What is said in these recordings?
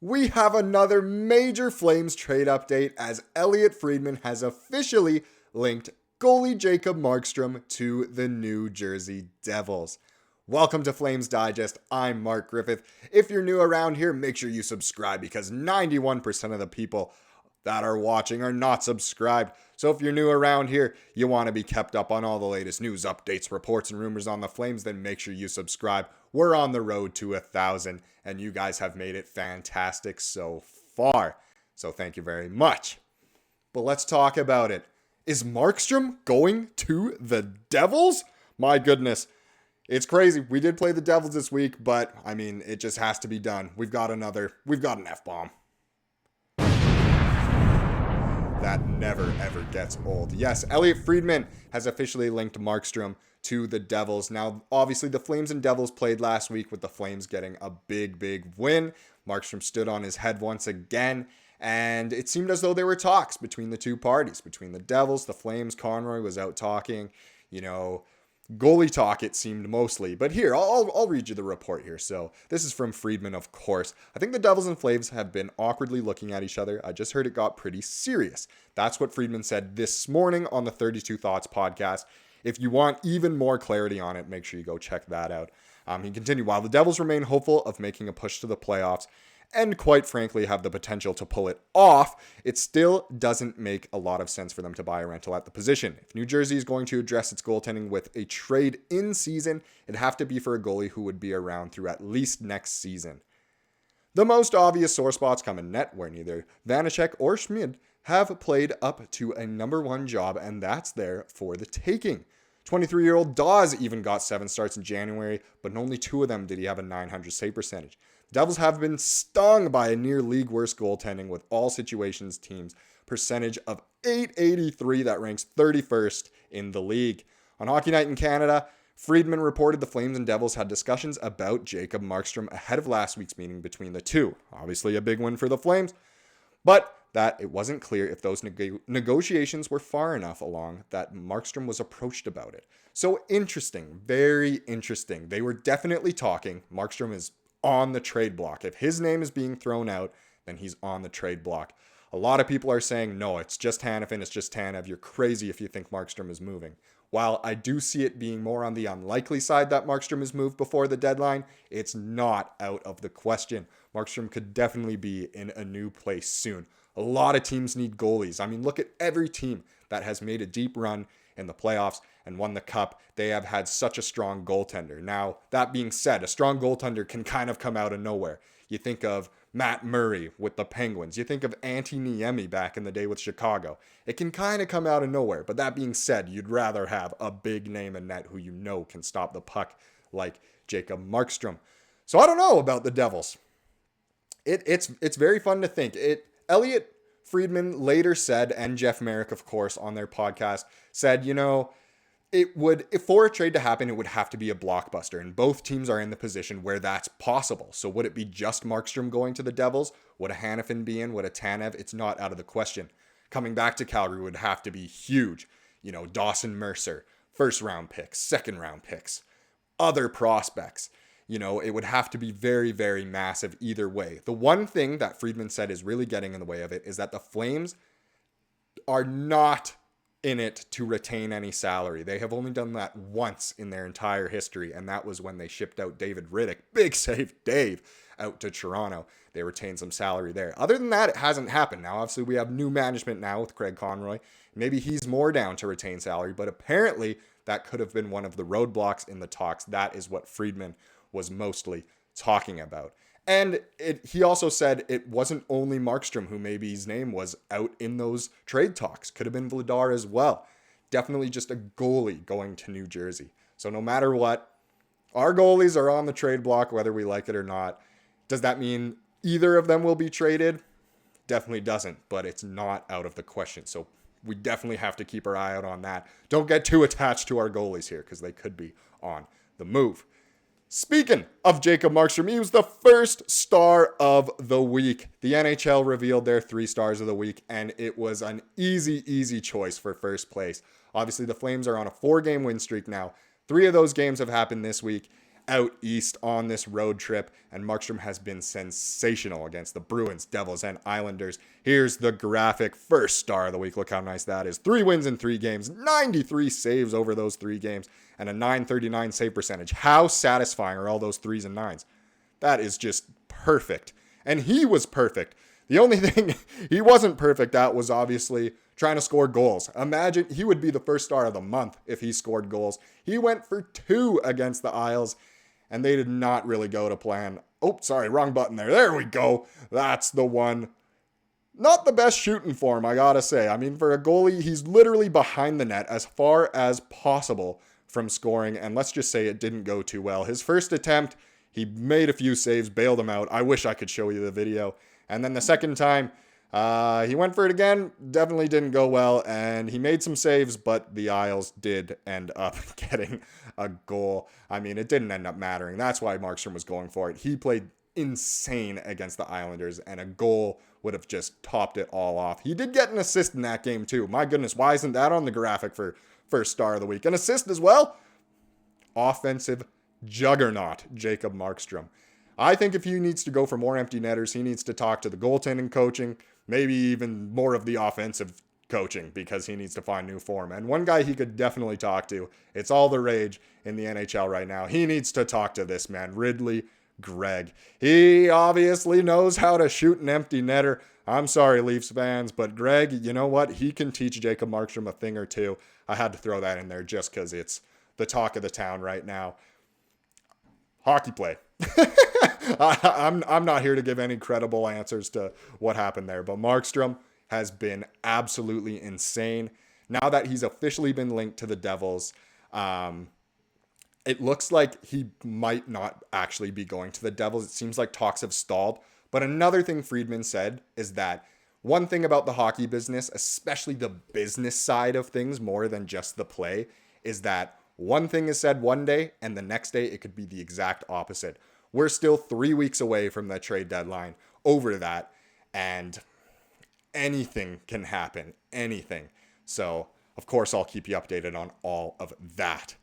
we have another major Flames trade update as Elliotte Friedman has officially linked goalie Jacob Markstrom to the New Jersey Devils. Welcome to Flames Digest. I'm Mark Griffith. If you're new around here, make sure you subscribe because 91% of the people that are watching are not subscribed. So if you're new around here, you want to be kept up on all the latest news, updates, reports, and rumors on the Flames, then make sure you subscribe. We're on the road to 1,000, and you guys have made it fantastic so far. So thank you very much. But let's talk about it. Is Markstrom going to the Devils? My goodness. It's crazy. We did play the Devils this week, but I mean, it just has to be done. We've got an F-bomb. That never ever gets old. Yes, Elliotte Friedman has officially linked Markstrom to the Devils. Now, obviously, the Flames and Devils played last week with the Flames getting a big win. Markstrom stood on his head once again, and it seemed as though there were talks between the two parties, between the Devils, the Flames. Conroy was out talking, goalie talk, it seemed mostly. But here, I'll read you the report here. So this is from Friedman, of course. I think the Devils and Flames have been awkwardly looking at each other. I just heard it got pretty serious. That's what Friedman said this morning on the 32 Thoughts podcast. If you want even more clarity on it, make sure you go check that out. He continued, while the Devils remain hopeful of making a push to the playoffs, and quite frankly have the potential to pull it off, it still doesn't make a lot of sense for them to buy a rental at the position. If New Jersey is going to address its goaltending with a trade in season, it'd have to be for a goalie who would be around through at least next season. The most obvious sore spots come in net, where neither Vanacek or Schmid have played up to a number one job, and that's there for the taking. 23-year-old Dawes even got 7 starts in January, but in only 2 of them did he have a .900 save percentage. Devils have been stung by a near league worst goaltending with all situations teams percentage of .883 that ranks 31st in the league. On Hockey Night in Canada, Friedman reported the Flames and Devils had discussions about Jacob Markstrom ahead of last week's meeting between the two. Obviously a big win for the Flames, but that it wasn't clear if those negotiations were far enough along that Markstrom was approached about it. So interesting, very interesting. They were definitely talking. Markstrom is on the trade block. If his name is being thrown out, then he's on the trade block. A lot of people are saying, no, it's just Hanifin, it's just Tanev. You're crazy if you think Markstrom is moving. While I do see it being more on the unlikely side that Markstrom is moved before the deadline, it's not out of the question. Markstrom could definitely be in a new place soon. A lot of teams need goalies. I mean, look at every team that has made a deep run in the playoffs and won the cup. They have had such a strong goaltender. Now, that being said, a strong goaltender can kind of come out of nowhere. You think of Matt Murray with the Penguins. You think of Antti Niemi back in the day with Chicago. It can kind of come out of nowhere. But that being said, you'd rather have a big name in net who you know can stop the puck like Jacob Markstrom. So I don't know about the Devils. It's very fun to think. Elliotte Friedman later said, and Jeff Merrick, of course, on their podcast, said, it would, if for a trade to happen, it would have to be a blockbuster. And both teams are in the position where that's possible. So would it be just Markstrom going to the Devils? Would a Hanifin be in? Would a Tanev? It's not out of the question. Coming back to Calgary would have to be huge. Dawson Mercer, first round picks, second round picks, other prospects. It would have to be very, very massive either way. The one thing that Friedman said is really getting in the way of it is that the Flames are not in it to retain any salary. They have only done that once in their entire history, and that was when they shipped out David Riddick, big save Dave, out to Toronto. They retained some salary there. Other than that, it hasn't happened. Now, obviously, we have new management now with Craig Conroy. Maybe he's more down to retain salary, but apparently that could have been one of the roadblocks in the talks. That is what Friedman was mostly talking about. And he also said it wasn't only Markstrom who maybe his name was out in those trade talks. Could have been Vladar as well. Definitely just a goalie going to New Jersey. So no matter what, our goalies are on the trade block, whether we like it or not. Does that mean either of them will be traded? Definitely doesn't, but it's not out of the question. So we definitely have to keep our eye out on that. Don't get too attached to our goalies here because they could be on the move. Speaking of Jacob Markstrom, he was the first star of the week. The NHL revealed their 3 stars of the week, and it was an easy choice for first place. Obviously, the Flames are on a 4-game win streak now. 3 of those games have happened this week, out east on this road trip, and Markstrom has been sensational against the Bruins, Devils, and Islanders. Here's the graphic. First star of the week. Look how nice that is. 3 wins in 3 games, 93 saves over those 3 games, and a .939 save percentage. How satisfying are all those 3s and 9s? That is just perfect. And he was perfect. The only thing he wasn't perfect at was obviously trying to score goals. Imagine he would be the first star of the month if he scored goals. He went for 2 against the Isles, and they did not really go to plan. Oh, sorry, wrong button there. There we go. That's the one. Not the best shooting for him, I gotta say. I mean, for a goalie, he's literally behind the net as far as possible from scoring, and let's just say it didn't go too well. His first attempt, he made a few saves, bailed him out. I wish I could show you the video. And then the second time, he went for it again, definitely didn't go well, and he made some saves, but the Isles did end up getting a goal. I mean, it didn't end up mattering. That's why Markstrom was going for it. He played insane against the Islanders, and a goal would have just topped it all off. He did get an assist in that game, too. My goodness, why isn't that on the graphic for first star of the week? An assist as well? Offensive juggernaut, Jacob Markstrom. I think if he needs to go for more empty netters, he needs to talk to the goaltending coaching, maybe even more of the offensive coaching, because he needs to find new form. And one guy he could definitely talk to, it's all the rage in the NHL right now. He needs to talk to this man, Ridley Gregg. He obviously knows how to shoot an empty netter. I'm sorry, Leafs fans, but Gregg, you know what? He can teach Jacob Markstrom a thing or two. I had to throw that in there just because it's the talk of the town right now. Hockey play. I'm not here to give any credible answers to what happened there, but Markstrom has been absolutely insane. Now that he's officially been linked to the Devils, it looks like he might not actually be going to the Devils. It seems like talks have stalled. But another thing Friedman said is that one thing about the hockey business, especially the business side of things more than just the play, is that one thing is said one day and the next day it could be the exact opposite. We're still 3 weeks away from the trade deadline over that, and anything can happen, anything. So, of course, I'll keep you updated on all of that.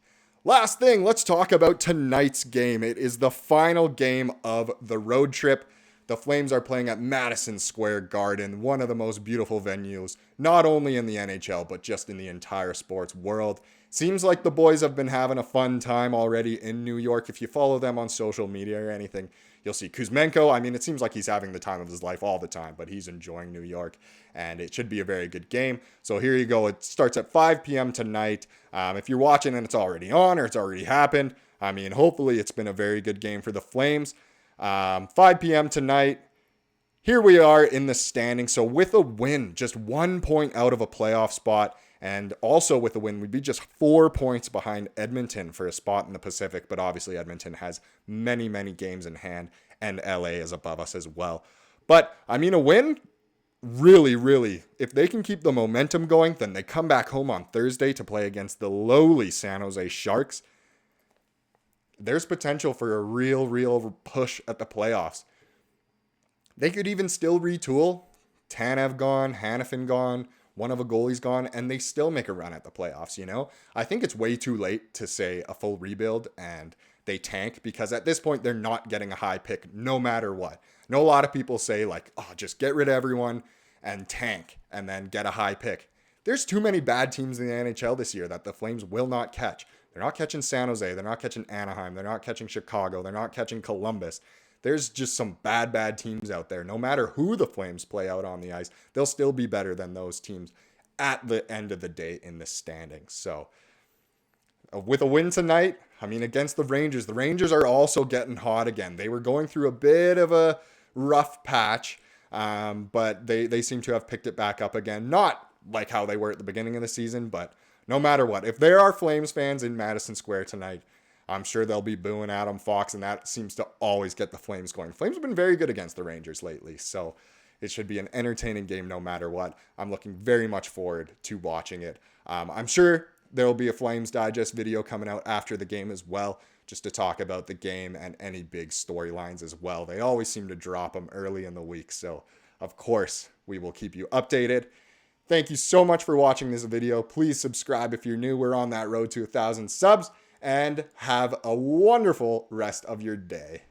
Last thing, let's talk about tonight's game. It is the final game of the road trip. The Flames are playing at Madison Square Garden, one of the most beautiful venues, not only in the NHL, but just in the entire sports world. Seems like the boys have been having a fun time already in New York. If you follow them on social media or anything, you'll see Kuzmenko. I mean, it seems like he's having the time of his life all the time, but he's enjoying New York, and it should be a very good game. So here you go. It starts at 5 p.m. tonight. If you're watching and it's already on or it's already happened, I mean, hopefully it's been a very good game for the Flames. 5 p.m. tonight. Here we are in the standings. So with a win, just 1 point out of a playoff spot, and also with a win, we'd be just 4 points behind Edmonton for a spot in the Pacific. But obviously Edmonton has many, many games in hand, and LA is above us as well. But I mean, a win, really, if they can keep the momentum going, then they come back home on Thursday to play against the lowly San Jose Sharks. There's potential for a real push at the playoffs. They could even still retool. Tanev gone, Hanifin gone, one of the goalies gone, and they still make a run at the playoffs, you know? I think it's way too late to say a full rebuild and they tank, because at this point they're not getting a high pick no matter what. I know a lot of people say like, oh, just get rid of everyone and tank and then get a high pick. There's too many bad teams in the NHL this year that the Flames will not catch. They're not catching San Jose. They're not catching Anaheim. They're not catching Chicago. They're not catching Columbus. There's just some bad teams out there. No matter who the Flames play out on the ice, they'll still be better than those teams at the end of the day in the standings. So with a win tonight, I mean, against the Rangers are also getting hot again. They were going through a bit of a rough patch, but they seem to have picked it back up again. Not like how they were at the beginning of the season, but no matter what, if there are Flames fans in Madison Square tonight, I'm sure they'll be booing Adam Fox, and that seems to always get the Flames going. Flames have been very good against the Rangers lately, so it should be an entertaining game no matter what. I'm looking very much forward to watching it. I'm sure there will be a Flames Digest video coming out after the game as well, just to talk about the game and any big storylines as well. They always seem to drop them early in the week, so of course we will keep you updated. Thank you so much for watching this video. Please subscribe if you're new. We're on that road to 1,000 subs. and have a wonderful rest of your day.